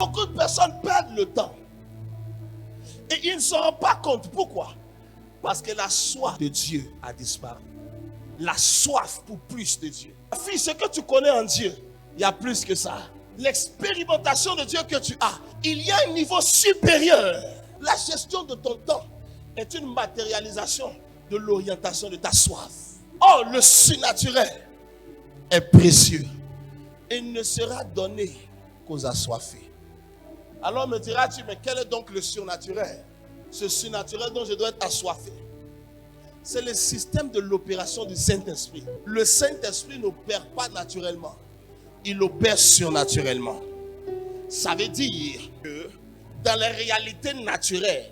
Beaucoup de personnes perdent le temps. Et ils ne se rendent pas compte. Pourquoi? Parce que la soif de Dieu a disparu. La soif pour plus de Dieu. Ma fille, ce que tu connais en Dieu, il y a plus que ça. L'expérimentation de Dieu que tu as, il y a un niveau supérieur. La gestion de ton temps est une matérialisation de l'orientation de ta soif. Or, le surnaturel est précieux et ne sera donné qu'aux assoiffés. Alors me diras-tu, mais quel est donc le surnaturel? Ce surnaturel dont je dois être assoiffé, c'est le système de l'opération du Saint-Esprit. Le Saint-Esprit n'opère pas naturellement, il opère surnaturellement. Ça veut dire que dans les réalités naturelles,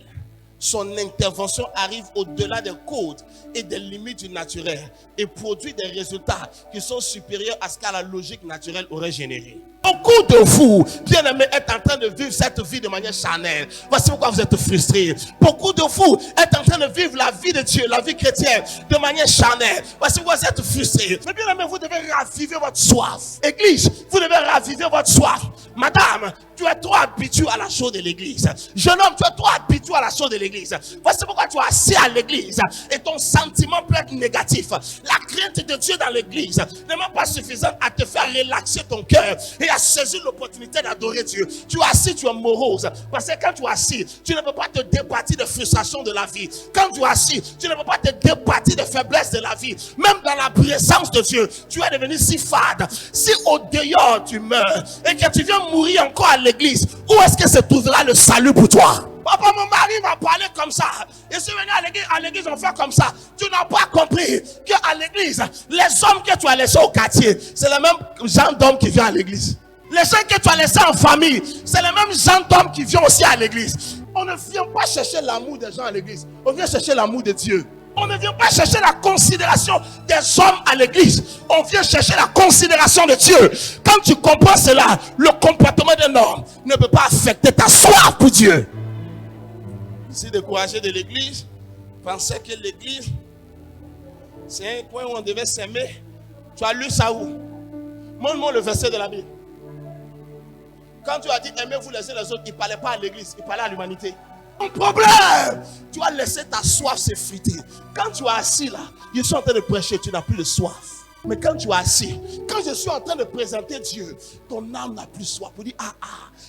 son intervention arrive au-delà des codes et des limites du naturel et produit des résultats qui sont supérieurs à ce que la logique naturelle aurait généré. Beaucoup de vous, bien-aimés, êtes en train de vivre cette vie de manière charnelle. Voici pourquoi vous êtes frustrés. Beaucoup de vous êtes en train de vivre la vie de Dieu, la vie chrétienne, de manière charnelle. Voici pourquoi vous êtes frustrés. Mais bien-aimés, vous devez raviver votre soif. Église, vous devez raviver votre soif. Madame, tu es trop habitué à la chose de l'église. Jeune homme, tu es trop habitué à la chose de l'église. Voici pourquoi tu es assis à l'église et ton sentiment peut être négatif. La crainte de Dieu dans l'église n'est même pas suffisante à te faire relaxer ton cœur et à saisir l'opportunité d'adorer Dieu. Tu es assis, tu es morose. Parce que quand tu es assis, tu ne peux pas te départir de frustration de la vie. Quand tu es assis, tu ne peux pas te départir de faiblesse de la vie. Même dans la présence de Dieu, tu es devenu si fade. Si au dehors tu meurs et que tu viens mourir encore à l'église, où est-ce que se trouvera le salut pour toi? Papa, mon mari m'a parlé comme ça. Et si venu à l'église, on fait comme ça. Tu n'as pas compris qu'à l'église, les hommes que tu as laissés au quartier, c'est les mêmes gens d'hommes qui viennent à l'église. Les gens que tu as laissés en famille, c'est les mêmes gens d'hommes qui viennent aussi à l'église. On ne vient pas chercher l'amour des gens à l'église. On vient chercher l'amour de Dieu. On ne vient pas chercher la considération des hommes à l'église. On vient chercher la considération de Dieu. Quand tu comprends cela, le comportement d'un homme ne peut pas affecter ta soif pour Dieu. Si découragé de l'église, pensais que l'église, c'est un coin où on devait s'aimer. Tu as lu ça où? Montre-moi le verset de la Bible. Quand tu as dit aimez-vous les uns les autres, il ne parlait pas à l'église, il parlait à l'humanité. Ton problème, tu as laissé ta soif s'effriter. Quand tu es assis là, je suis en train de prêcher, tu n'as plus de soif. Mais quand tu es assis, quand je suis en train de présenter Dieu, ton âme n'a plus soif. Pour dire,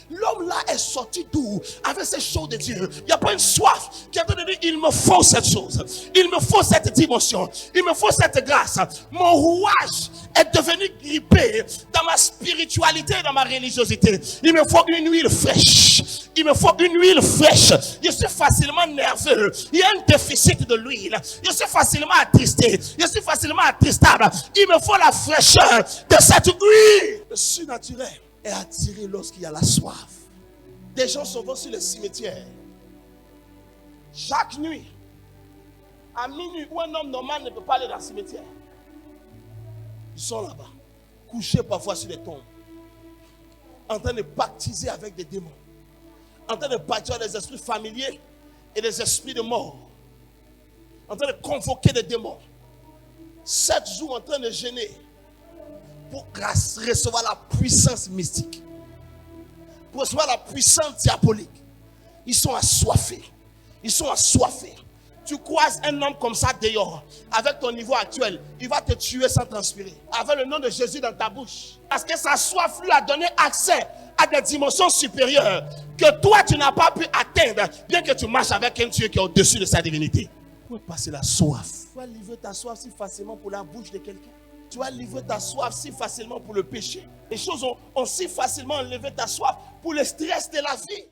l'homme là est sorti d'où? Avec ces choses de Dieu. Il n'y a pas une soif qui a dit, il me faut cette chose. Il me faut cette dimension. Il me faut cette grâce. Mon rouage est devenu grippé dans ma spiritualité, dans ma religiosité. Il me faut une huile fraîche. Il me faut une huile fraîche. Je suis facilement nerveux. Il y a un déficit de l'huile. Je suis facilement attristé. Je suis facilement attristable. Il me faut la fraîcheur de cette huile. Le surnaturel est attiré lorsqu'il y a la soif. Des gens se vont sur le cimetière. Chaque nuit, à minuit, où un homme normal ne peut pas aller dans le cimetière. Ils sont là-bas, couchés parfois sur les tombes, en train de baptiser avec des démons, en train de bâtir des esprits familiers et des esprits de mort, en train de convoquer des démons. 7 jours en train de jeûner pour recevoir la puissance mystique, pour recevoir la puissance diabolique. Ils sont assoiffés. Ils sont assoiffés. Tu croises un homme comme ça dehors, avec ton niveau actuel, il va te tuer sans transpirer, avec le nom de Jésus dans ta bouche. Parce que sa soif lui a donné accès à des dimensions supérieures que toi tu n'as pas pu atteindre, bien que tu marches avec un Dieu qui est au-dessus de sa divinité. Pour passer la soif. Tu vas livrer ta soif si facilement pour la bouche de quelqu'un. Tu vas livrer ta soif si facilement pour le péché. Les choses ont si facilement enlevé ta soif pour le stress de la vie.